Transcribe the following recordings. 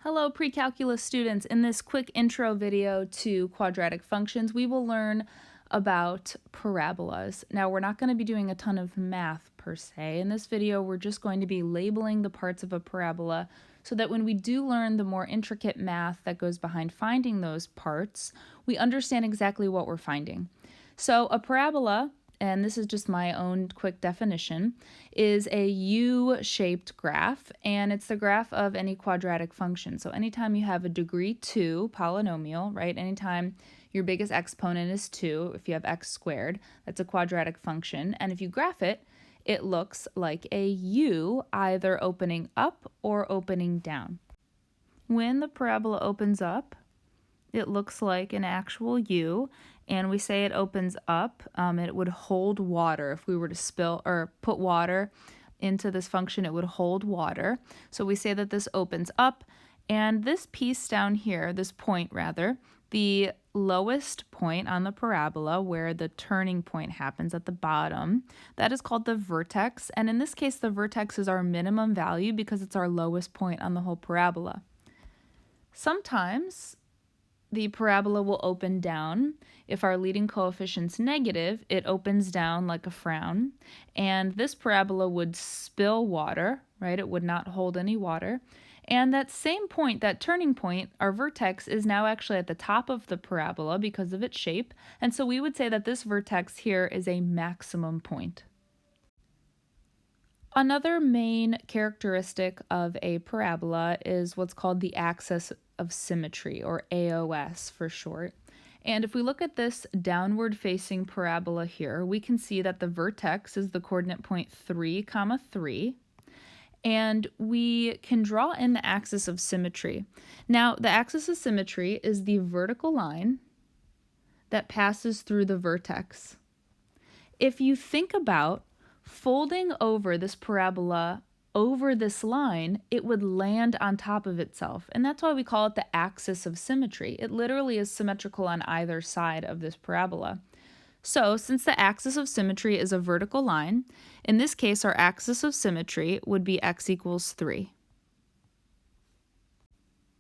Hello, pre-calculus students. In this quick intro video to quadratic functions, we will learn about parabolas. Now, we're not going to be doing a ton of math per se. In this video, we're just going to be labeling the parts of a parabola so that when we do learn the more intricate math that goes behind finding those parts, we understand exactly what we're finding. So a parabola, and this is just my own quick definition, is a U-shaped graph, and it's the graph of any quadratic function. So anytime you have a degree 2 polynomial, right, anytime your biggest exponent is 2, if you have x squared, that's a quadratic function, and if you graph it, it looks like a U either opening up or opening down. When the parabola opens up, it looks like an actual U, and we say it opens up. It would hold water. If we were to spill or put water into this function, it would hold water. So we say that this opens up, and this piece down here, this point rather, the lowest point on the parabola where the turning point happens at the bottom, that is called the vertex, and in this case the vertex is our minimum value because it's our lowest point on the whole parabola. Sometimes the parabola will open down. If our leading coefficient's negative, it opens down like a frown, and this parabola would spill water, right? It would not hold any water. And that same point, that turning point, our vertex, is now actually at the top of the parabola because of its shape, and so we would say that this vertex here is a maximum point. Another main characteristic of a parabola is what's called the axis of symmetry, or AOS for short. And if we look at this downward facing parabola here, we can see that the vertex is the coordinate point 3, 3, and we can draw in the axis of symmetry. Now, the axis of symmetry is the vertical line that passes through the vertex. If you think about folding over this parabola over this line, it would land on top of itself. And that's why we call it the axis of symmetry. It literally is symmetrical on either side of this parabola. So since the axis of symmetry is a vertical line, in this case our axis of symmetry would be x equals 3.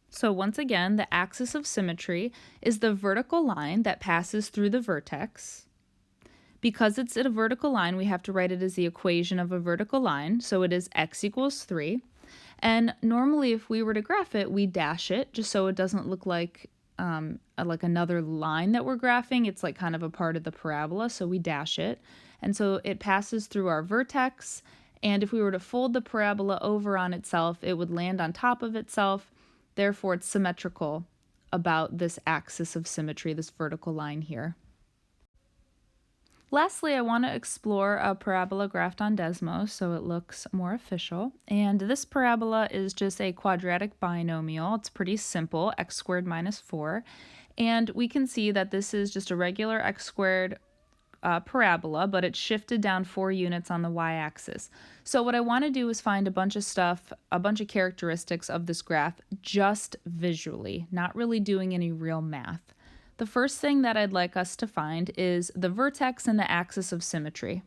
So once again, the axis of symmetry is the vertical line that passes through the vertex. Because it's at a vertical line, we have to write it as the equation of a vertical line, so it is x equals 3. And normally if we were to graph it, we dash it just so it doesn't look like another line that we're graphing. It's like kind of a part of the parabola, so we dash it. And so it passes through our vertex, and if we were to fold the parabola over on itself, it would land on top of itself. Therefore, it's symmetrical about this axis of symmetry, this vertical line here. Lastly, I want to explore a parabola graphed on Desmos so it looks more official. And this parabola is just a quadratic binomial. It's pretty simple, x squared minus 4. And we can see that this is just a regular x squared parabola, but it's shifted down 4 units on the y-axis. So what I want to do is find a bunch of stuff, a bunch of characteristics of this graph just visually, not really doing any real math. The first thing that I'd like us to find is the vertex and the axis of symmetry.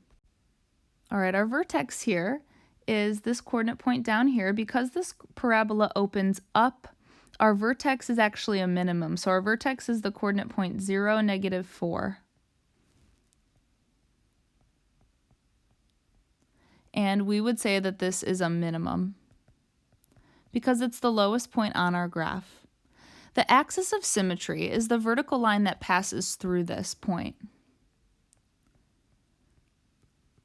All right, our vertex here is this coordinate point down here. Because this parabola opens up, our vertex is actually a minimum. So our vertex is the coordinate point 0, negative 4. And we would say that this is a minimum because it's the lowest point on our graph. The axis of symmetry is the vertical line that passes through this point.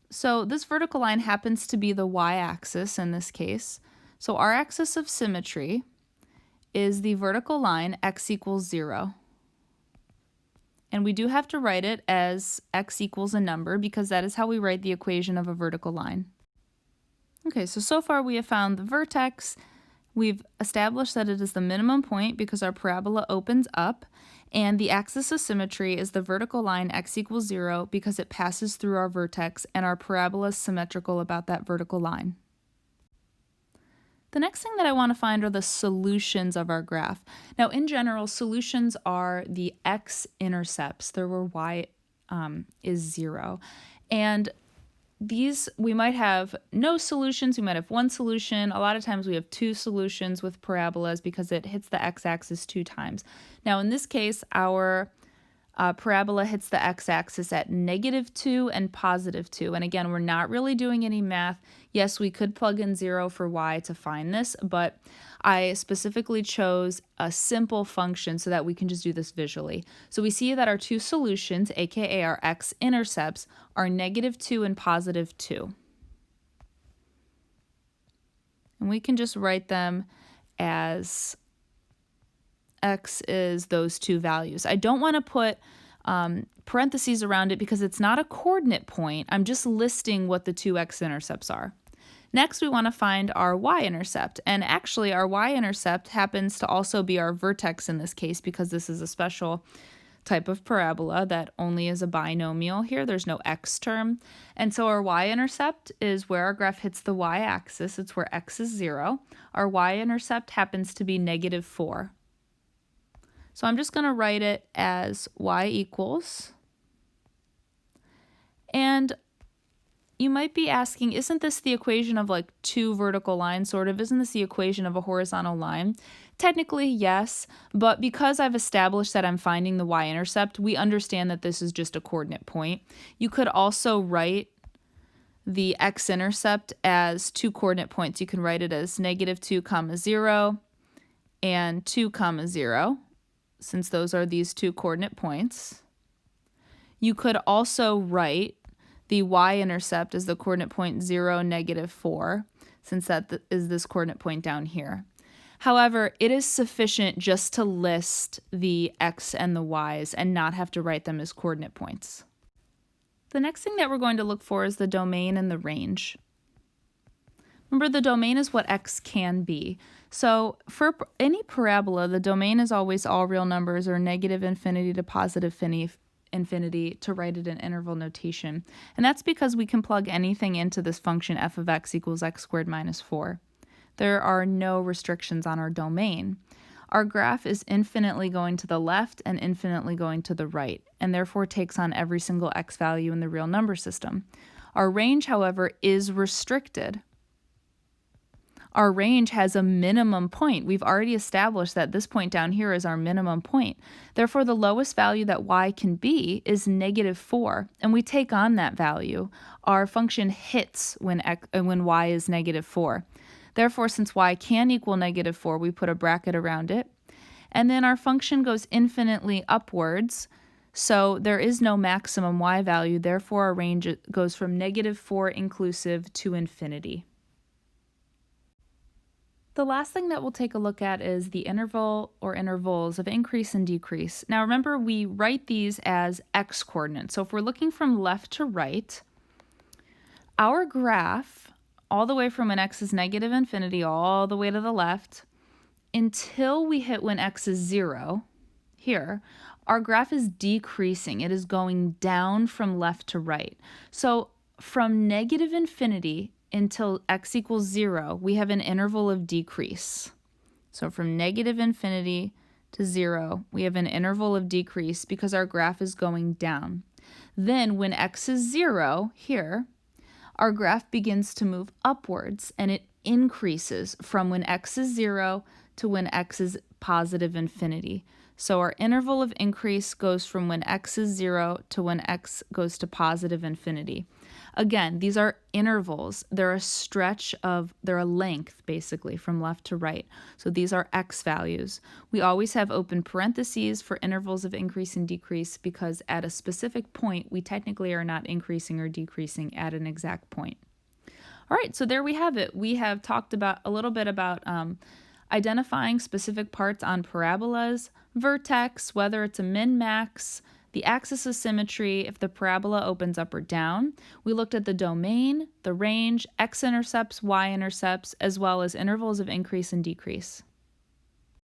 So this vertical line happens to be the y-axis in this case. So our axis of symmetry is the vertical line x equals 0. And we do have to write it as x equals a number because that is how we write the equation of a vertical line. Okay, so far we have found the vertex. We've established that it is the minimum point because our parabola opens up, and the axis of symmetry is the vertical line x equals 0 because it passes through our vertex and our parabola is symmetrical about that vertical line. The next thing that I want to find are the solutions of our graph. Now in general, solutions are the x-intercepts, there where y is 0. And these, we might have no solutions, we might have one solution. A lot of times we have two solutions with parabolas because it hits the x-axis 2 times. Now in this case, our parabola hits the x-axis at -2 and +2. And again, we're not really doing any math. Yes, we could plug in 0 for y to find this, but I specifically chose a simple function so that we can just do this visually. So we see that our two solutions, aka our x-intercepts, are -2 and +2. And we can just write them as x is those two values. I don't want to put parentheses around it because it's not a coordinate point. I'm just listing what the two x-intercepts are. Next, we want to find our y-intercept. And actually, our y-intercept happens to also be our vertex in this case because this is a special type of parabola that only is a binomial here. There's no x term. And so our y-intercept is where our graph hits the y-axis. It's where x is 0. Our y-intercept happens to be -4. So I'm just going to write it as y equals. And you might be asking, isn't this the equation of like two vertical lines, sort of? Isn't this the equation of a horizontal line? Technically, yes, but because I've established that I'm finding the y-intercept, we understand that this is just a coordinate point. You could also write the x-intercept as two coordinate points. You can write it as -2, 0 and 2, 0. Since those are these two coordinate points. You could also write the y-intercept as the coordinate point 0, -4, since that is this coordinate point down here. However, it is sufficient just to list the x and the y's and not have to write them as coordinate points. The next thing that we're going to look for is the domain and the range. Remember, the domain is what x can be. So for any parabola, the domain is always all real numbers or -infinity to +infinity to write it in interval notation. And that's because we can plug anything into this function f of x equals x² - 4. There are no restrictions on our domain. Our graph is infinitely going to the left and infinitely going to the right, and therefore takes on every single x value in the real number system. Our range, however, is restricted. Our range has a minimum point. We've already established that this point down here is our minimum point. Therefore, the lowest value that y can be is -4, and we take on that value. Our function hits when y is -4. Therefore, since y can equal -4, we put a bracket around it. And then our function goes infinitely upwards, so there is no maximum y value. Therefore, our range goes from -4 inclusive to infinity. The last thing that we'll take a look at is the interval or intervals of increase and decrease. Now remember, we write these as x coordinates. So if we're looking from left to right, our graph, all the way from when x is -infinity all the way to the left, until we hit when x is 0, here, our graph is decreasing. It is going down from left to right. So from -infinity until x equals 0, we have an interval of decrease. So from -infinity to 0, we have an interval of decrease because our graph is going down. Then when x is 0, here, our graph begins to move upwards, and it increases from when x is 0 to when x is +infinity. So our interval of increase goes from when x is 0 to when x goes to +infinity. Again, these are intervals. They're a length, basically, from left to right. So these are x values. We always have open parentheses for intervals of increase and decrease because at a specific point, we technically are not increasing or decreasing at an exact point. All right, so there we have it. We have talked about a little bit about identifying specific parts on parabolas, vertex, whether it's a min-max, the axis of symmetry, if the parabola opens up or down. We looked at the domain, the range, x-intercepts, y-intercepts, as well as intervals of increase and decrease.